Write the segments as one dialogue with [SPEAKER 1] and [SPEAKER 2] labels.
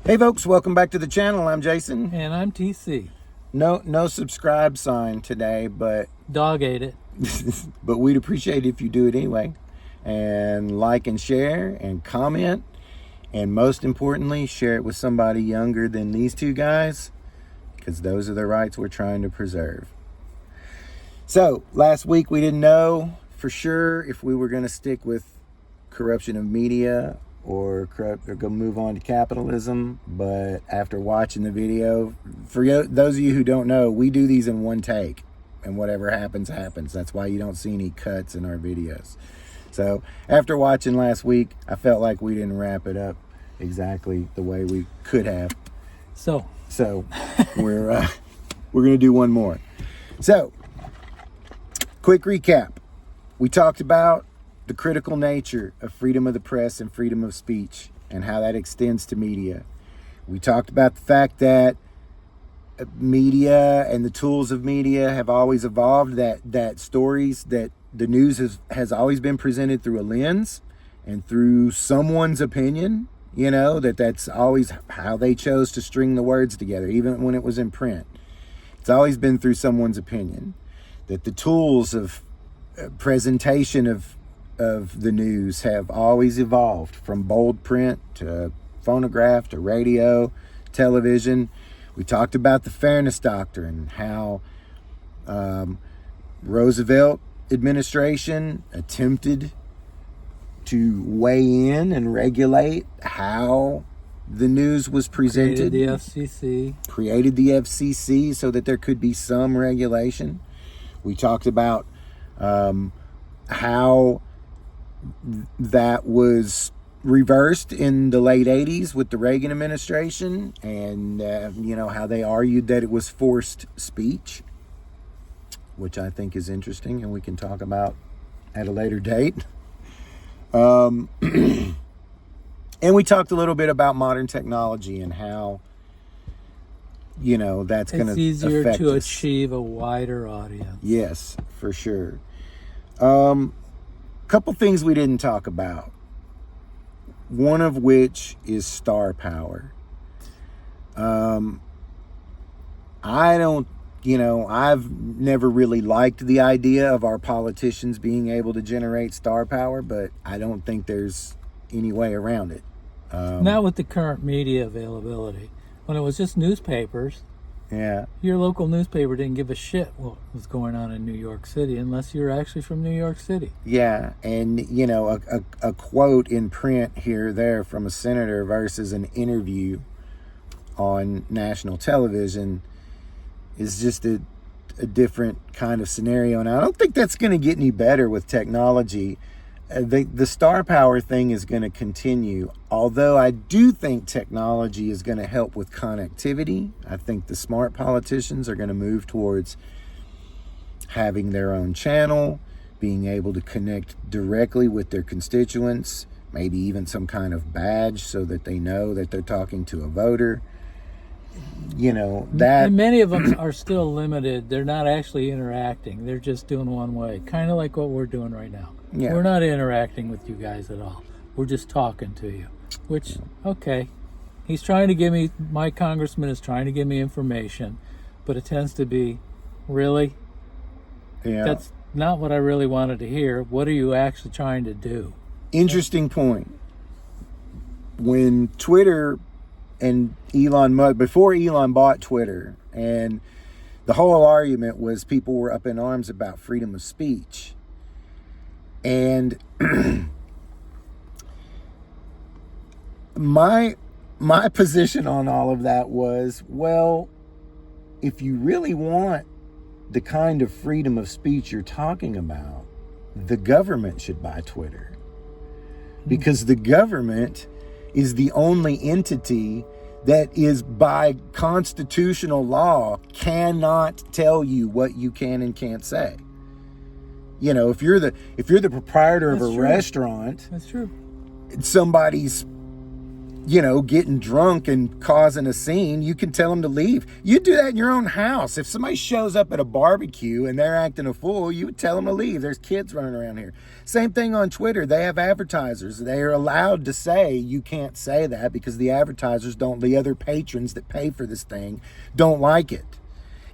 [SPEAKER 1] Hey folks, welcome back to the channel. I'm Jason.
[SPEAKER 2] And I'm TC.
[SPEAKER 1] No subscribe sign today, but
[SPEAKER 2] Dog ate it.
[SPEAKER 1] but we'd appreciate it if you do it anyway. And like and share and comment. And most importantly, share it with somebody younger than these two guys, because those are the rights we're trying to preserve. So, last week we didn't know for sure if we were going to stick with corruption of media or go move on to capitalism. But after watching the video, for those of you who don't know, we do these in one take, and whatever happens, happens. That's why you don't see any cuts in our videos. So after watching last week, I felt like we didn't wrap it up exactly the way we could have. So we're going to do one more. So, quick recap. We talked about the critical nature of freedom of the press and freedom of speech and how that extends to media. We talked about the fact that media and the tools of media have always evolved, that stories, that the news has always been presented through a lens and through someone's opinion, that's always how they chose to string the words together, even when it was in print. It's always been through someone's opinion. That the tools of presentation of the news have always evolved, from bold print to phonograph to radio, television. We talked about the Fairness Doctrine, how Roosevelt administration attempted to weigh in and regulate how the news was presented. Created the FCC so that there could be some regulation. We talked about how that was reversed in the late 80s with the Reagan administration, and how they argued that it was forced speech, which I think is interesting, and we can talk about at a later date. And we talked a little bit about modern technology and how that's going to affect us. It's
[SPEAKER 2] easier to achieve a wider audience.
[SPEAKER 1] Yes, for sure. Couple things we didn't talk about. One of which is star power. I've never really liked the idea of our politicians being able to generate star power, but I don't think there's any way around it.
[SPEAKER 2] Not with the current media availability. When it was just newspapers, your local newspaper didn't give a shit what was going on in New York City unless you were actually from New York City.
[SPEAKER 1] Yeah, and a quote in print here or there from a senator versus an interview on national television is just a different kind of scenario. And I don't think that's going to get any better with technology. The star power thing is going to continue, although I do think technology is going to help with connectivity. I think the smart politicians are going to move towards having their own channel, being able to connect directly with their constituents, maybe even some kind of badge so that they know that they're talking to a voter.
[SPEAKER 2] And many of them are still limited. They're not actually interacting. They're just doing one way, kind of like what we're doing right now.
[SPEAKER 1] Yeah.
[SPEAKER 2] We're not interacting with you guys at all. We're just talking to you, which, okay. He's trying to give me, my congressman is trying to give me information, but it tends to be, really?
[SPEAKER 1] Yeah.
[SPEAKER 2] That's not what I really wanted to hear. What are you actually trying to do?
[SPEAKER 1] Interesting point. When Twitter and Elon Musk, before Elon bought Twitter, and the whole argument was people were up in arms about freedom of speech. And my position on all of that was, well, if you really want the kind of freedom of speech you're talking about, the government should buy Twitter. Because the government is the only entity that is, by constitutional law, cannot tell you what you can and can't say. If you're the proprietor of a restaurant,
[SPEAKER 2] that's true.
[SPEAKER 1] Somebody's getting drunk and causing a scene, you can tell them to leave. You do that in your own house. If somebody shows up at a barbecue and they're acting a fool, you would tell them to leave. There's kids running around here. Same thing on Twitter. They have advertisers. They are allowed to say you can't say that because the advertisers the other patrons that pay for this thing don't like it.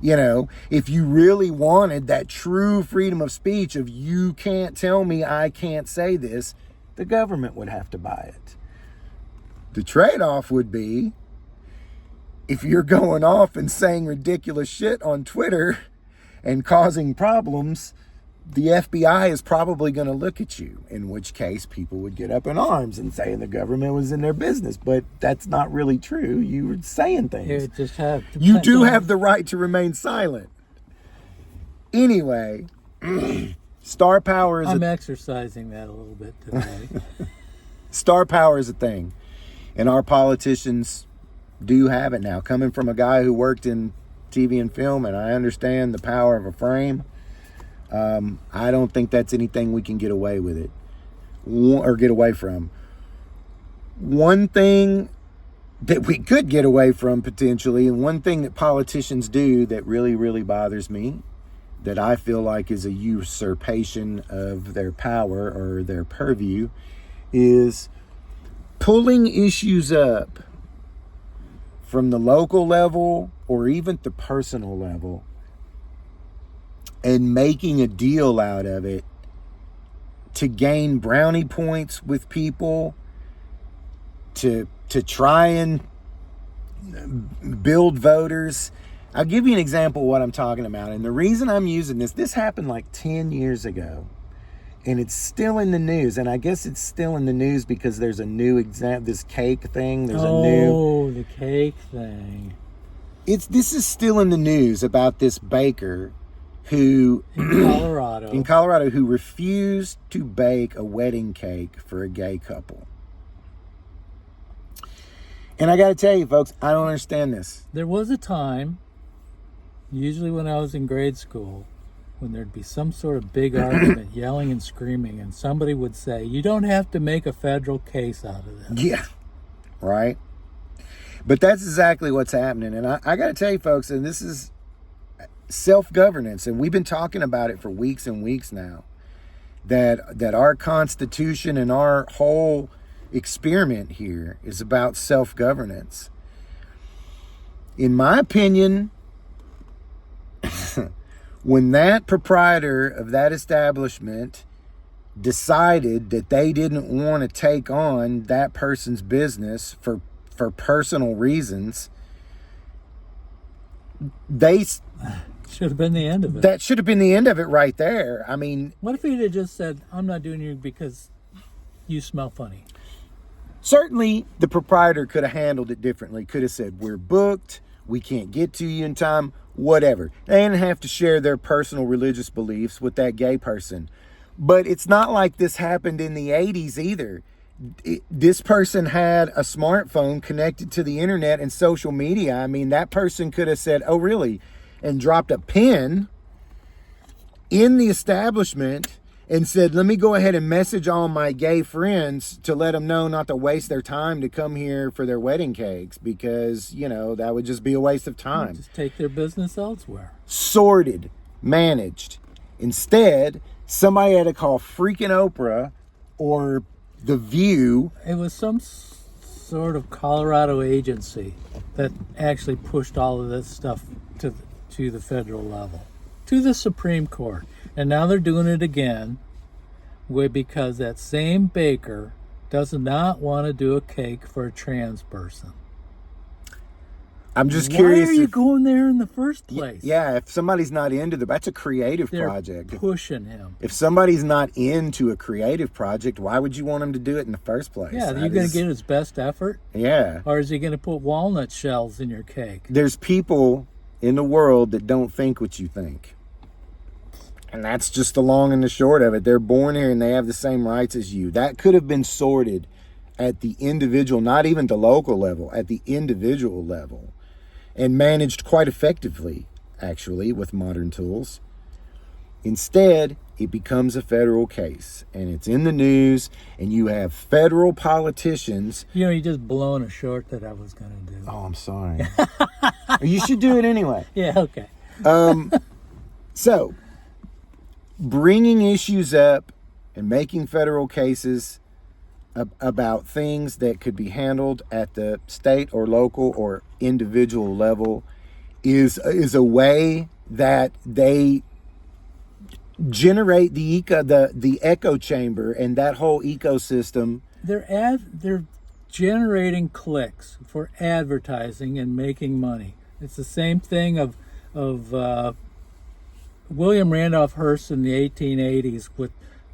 [SPEAKER 1] If you really wanted that true freedom of speech of you can't tell me I can't say this, the government would have to buy it. The trade-off would be, if you're going off and saying ridiculous shit on Twitter and causing problems, the FBI is probably going to look at you, in which case people would get up in arms and say the government was in their business. But that's not really true. You were saying things. You do have the right to remain silent. Anyway, star power is
[SPEAKER 2] I'm exercising that a little bit today.
[SPEAKER 1] Star power is a thing. And our politicians do have it now. Coming from a guy who worked in TV and film, and I understand the power of a frame, I don't think that's anything we can get away with it or get away from. One thing that we could get away from potentially, and one thing that politicians do that really, really bothers me, that I feel like is a usurpation of their power or their purview, is pulling issues up from the local level or even the personal level and making a deal out of it to gain brownie points with people, to try and build voters. I'll give you an example of what I'm talking about. And the reason I'm using this happened like 10 years ago. And it's still in the news. And I guess it's still in the news because there's a new this cake thing. There's
[SPEAKER 2] the cake thing.
[SPEAKER 1] This is still in the news about this baker who
[SPEAKER 2] in
[SPEAKER 1] Colorado who refused to bake a wedding cake for a gay couple. And I got to tell you, folks, I don't understand this.
[SPEAKER 2] There was a time, usually when I was in grade school, when there'd be some sort of big argument, yelling and screaming, and somebody would say, you don't have to make a federal case out of this.
[SPEAKER 1] Yeah, right? But that's exactly what's happening. And I got to tell you, folks, and this is self-governance, and we've been talking about it for weeks and weeks now, that our Constitution and our whole experiment here is about self-governance. In my opinion, when that proprietor of that establishment decided that they didn't want to take on that person's business for personal reasons, they
[SPEAKER 2] should have been the end of it.
[SPEAKER 1] That should have been the end of it right there. I mean,
[SPEAKER 2] what if he'd have just said, I'm not doing you because you smell funny?
[SPEAKER 1] Certainly the proprietor could have handled it differently. Could have said, we're booked, we can't get to you in time, whatever. They didn't have to share their personal religious beliefs with that gay person. But it's not like this happened in the 80s either. This person had a smartphone connected to the internet and social media. I mean, that person could have said, oh, really? And dropped a pin in the establishment and said, let me go ahead and message all my gay friends to let them know not to waste their time to come here for their wedding cakes because, that would just be a waste of time.
[SPEAKER 2] Just take their business elsewhere.
[SPEAKER 1] Sorted, managed. Instead, somebody had to call freaking Oprah or The View.
[SPEAKER 2] It was some sort of Colorado agency that actually pushed all of this stuff to the federal level, to the Supreme Court. And now they're doing it again because that same baker does not want to do a cake for a trans person.
[SPEAKER 1] I'm just curious.
[SPEAKER 2] Why are you going there in the first place?
[SPEAKER 1] Yeah, if somebody's not into that's a creative project.
[SPEAKER 2] They're pushing him.
[SPEAKER 1] If somebody's not into a creative project, why would you want him to do it in the first place?
[SPEAKER 2] Yeah, you're going to get his best effort?
[SPEAKER 1] Yeah.
[SPEAKER 2] Or is he going to put walnut shells in your cake?
[SPEAKER 1] There's people in the world that don't think what you think. And that's just the long and the short of it. They're born here and they have the same rights as you. That could have been sorted at the individual, not even the local level, at the individual level, and managed quite effectively, actually, with modern tools. Instead, it becomes a federal case and it's in the news and you have federal politicians.
[SPEAKER 2] You know, you just blown a short that I was going to do.
[SPEAKER 1] Oh, I'm sorry. You should do it anyway.
[SPEAKER 2] Yeah, okay.
[SPEAKER 1] So, bringing issues up and making federal cases about things that could be handled at the state or local or individual level is a way that they generate the echo chamber and that whole ecosystem.
[SPEAKER 2] They're generating clicks for advertising and making money. It's the same thing of William Randolph Hearst in the 1880s with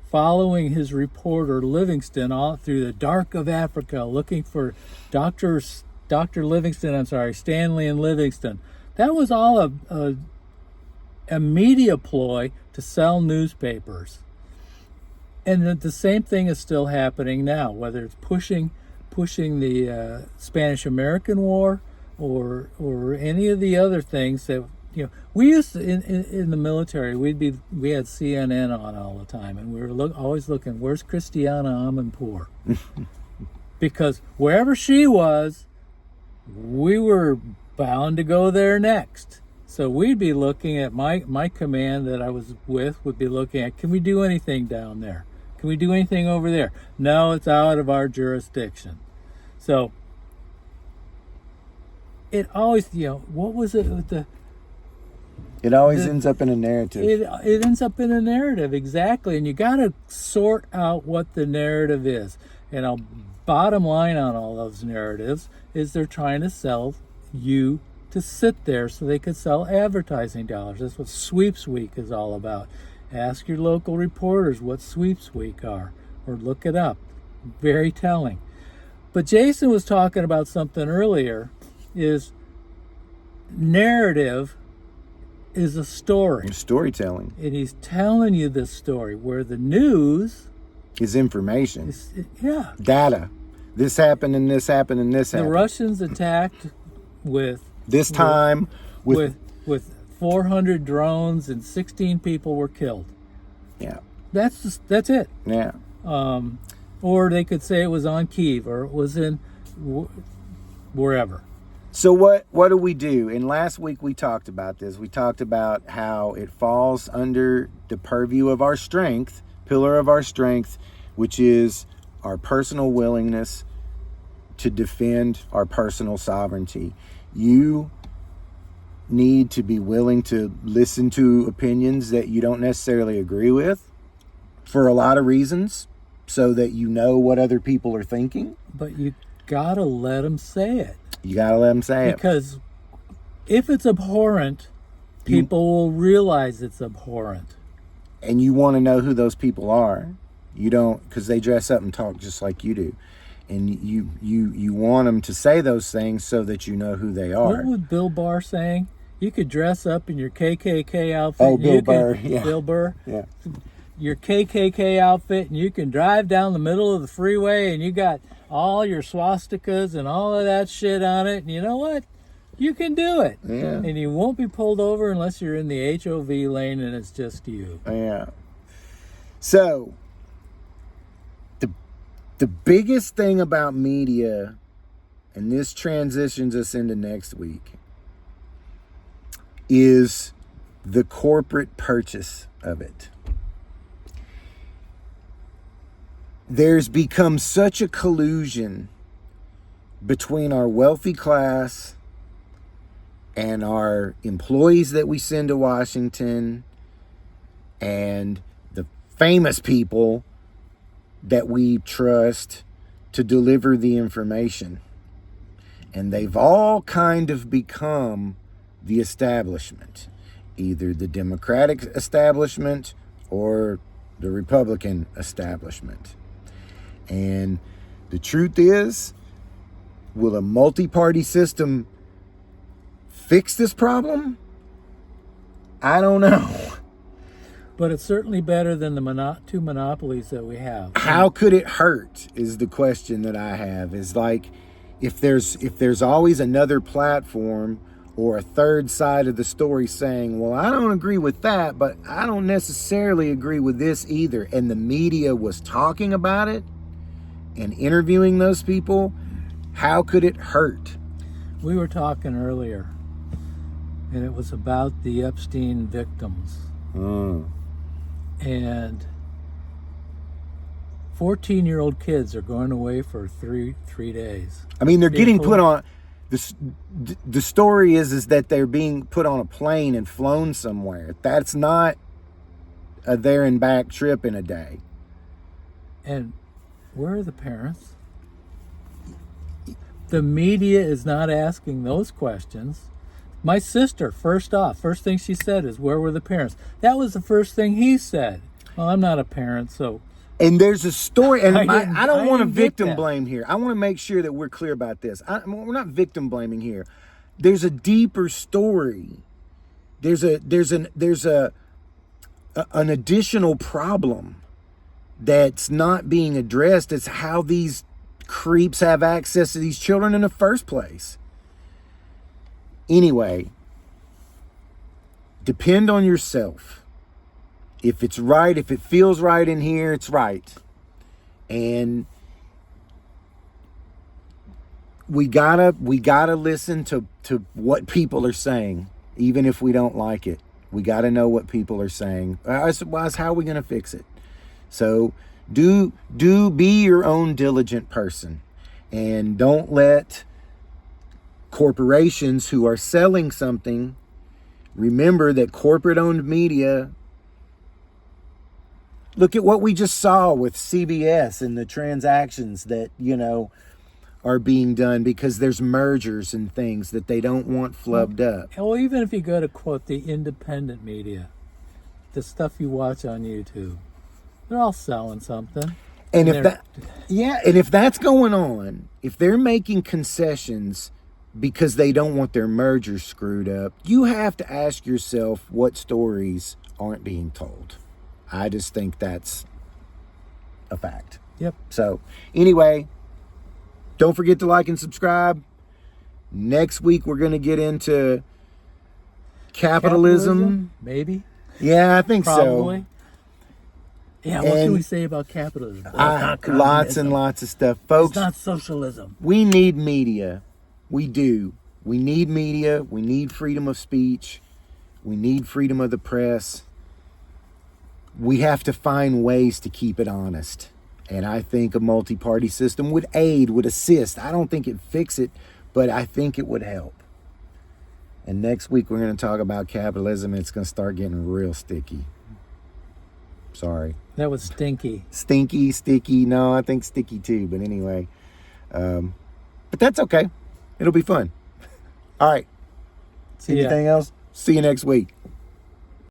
[SPEAKER 2] following his reporter Livingston all through the dark of Africa, looking for Stanley and Livingston. That was all a media ploy to sell newspapers. And the same thing is still happening now, whether it's pushing the Spanish American War or any of the other things that, you know, we used to, in the military, we had CNN on all the time, and we were always looking, where's Christiana Amanpour? Because wherever she was, we were bound to go there next. So we'd be looking at my command that I was with would be looking at, can we do anything down there? Can we do anything over there? No, it's out of our jurisdiction. So it always, you know, what was it with the...
[SPEAKER 1] It always ends up in a narrative.
[SPEAKER 2] It ends up in a narrative, exactly. And you got to sort out what the narrative is. And bottom line on all those narratives is they're trying to sell you to sit there so they could sell advertising dollars. That's what Sweeps Week is all about. Ask your local reporters what Sweeps Week are, or look it up. Very telling. But Jason was talking about something earlier, is narrative is a story.
[SPEAKER 1] It's storytelling.
[SPEAKER 2] And he's telling you this story, where the news
[SPEAKER 1] is information.
[SPEAKER 2] Yeah.
[SPEAKER 1] Data. This happened and this happened and this happened.
[SPEAKER 2] The Russians attacked with 400 drones and 16 people were killed.
[SPEAKER 1] Yeah.
[SPEAKER 2] That's it.
[SPEAKER 1] Yeah.
[SPEAKER 2] Or they could say it was on Kyiv, or it was in wherever.
[SPEAKER 1] So what do we do? And last week we talked about this. We talked about how it falls under the purview of our strength, pillar of our strength, which is our personal willingness to defend our personal sovereignty. You need to be willing to listen to opinions that you don't necessarily agree with for a lot of reasons, so that you know what other people are thinking.
[SPEAKER 2] But you gotta let them say it.
[SPEAKER 1] You gotta let them say it.
[SPEAKER 2] Because if it's abhorrent, people will realize it's abhorrent.
[SPEAKER 1] And you want to know who those people are. You don't, because they dress up and talk just like you do. And you want them to say those things so that you know who they are.
[SPEAKER 2] What was Bill Barr saying? You could dress up in your KKK outfit.
[SPEAKER 1] Oh, Bill Burr. Yeah.
[SPEAKER 2] Bill Burr.
[SPEAKER 1] Yeah.
[SPEAKER 2] Your KKK outfit, and you can drive down the middle of the freeway, and you got all your swastikas and all of that shit on it. And you know what? You can do it.
[SPEAKER 1] Yeah.
[SPEAKER 2] And you won't be pulled over unless you're in the HOV lane and it's just you.
[SPEAKER 1] Yeah. So, the biggest thing about media, and this transitions us into next week, is the corporate purchase of it. There's become such a collusion between our wealthy class and our employees that we send to Washington and the famous people that we trust to deliver the information. And they've all kind of become the establishment, either the Democratic establishment or the Republican establishment. And the truth is, will a multi-party system fix this problem? I don't know.
[SPEAKER 2] But it's certainly better than the two monopolies that we have.
[SPEAKER 1] How could it hurt is the question that I have. Is like, if there's always another platform or a third side of the story saying, well, I don't agree with that, but I don't necessarily agree with this either, and the media was talking about it and interviewing those people, how could it hurt?
[SPEAKER 2] We were talking earlier, and it was about the Epstein victims. And 14-year-old kids are going away for three days.
[SPEAKER 1] I mean, they're getting put on. The story is that they're being put on a plane and flown somewhere. That's not a there and back trip in a day.
[SPEAKER 2] And where are the parents? The media is not asking those questions. My sister, first thing she said is, where were the parents? That was the first thing he said. Well, I'm not a parent, so...
[SPEAKER 1] And there's a story, and I don't want to
[SPEAKER 2] didn't get
[SPEAKER 1] victim
[SPEAKER 2] that.
[SPEAKER 1] blame here. I want to make sure that we're clear about this. We're not victim blaming here. There's a deeper story. There's an additional problem that's not being addressed. It's how these creeps have access to these children in the first place. Anyway, depend on yourself. If it's right, if it feels right in here, it's right. And we gotta listen to what people are saying, even if we don't like it. We gotta know what people are saying. Otherwise, how are we gonna fix it? So do be your own diligent person, and don't let corporations who are selling something, remember that corporate-owned media. Look at what we just saw with CBS and the transactions that, are being done because there's mergers and things that they don't want flubbed up.
[SPEAKER 2] Well, even if you go to quote the independent media, the stuff you watch on YouTube, they're all selling something.
[SPEAKER 1] And if that's going on, if they're making concessions because they don't want their merger screwed up, you have to ask yourself what stories aren't being told. I just think that's a fact.
[SPEAKER 2] Yep.
[SPEAKER 1] So anyway, don't forget to like and subscribe. Next week, we're going to get into capitalism.
[SPEAKER 2] Maybe.
[SPEAKER 1] Yeah, I think
[SPEAKER 2] Probably. Yeah, what can
[SPEAKER 1] And
[SPEAKER 2] we say about capitalism? It's
[SPEAKER 1] so.
[SPEAKER 2] not
[SPEAKER 1] Lots and
[SPEAKER 2] communism.
[SPEAKER 1] lots of stuff. Folks,
[SPEAKER 2] It's not socialism.
[SPEAKER 1] we need media. We do. We need media. We need freedom of speech. We need freedom of the press. We have to find ways to keep it honest. And I think a multi-party system would aid, would assist. I don't think it'd fix it, but I think it would help. And next week we're going to talk about capitalism, and it's going to start getting real sticky. Sorry.
[SPEAKER 2] That was stinky.
[SPEAKER 1] Stinky, sticky. No, I think sticky too. But anyway, but that's okay. It'll be fun. All right.
[SPEAKER 2] See ya.
[SPEAKER 1] Anything else? See you next week.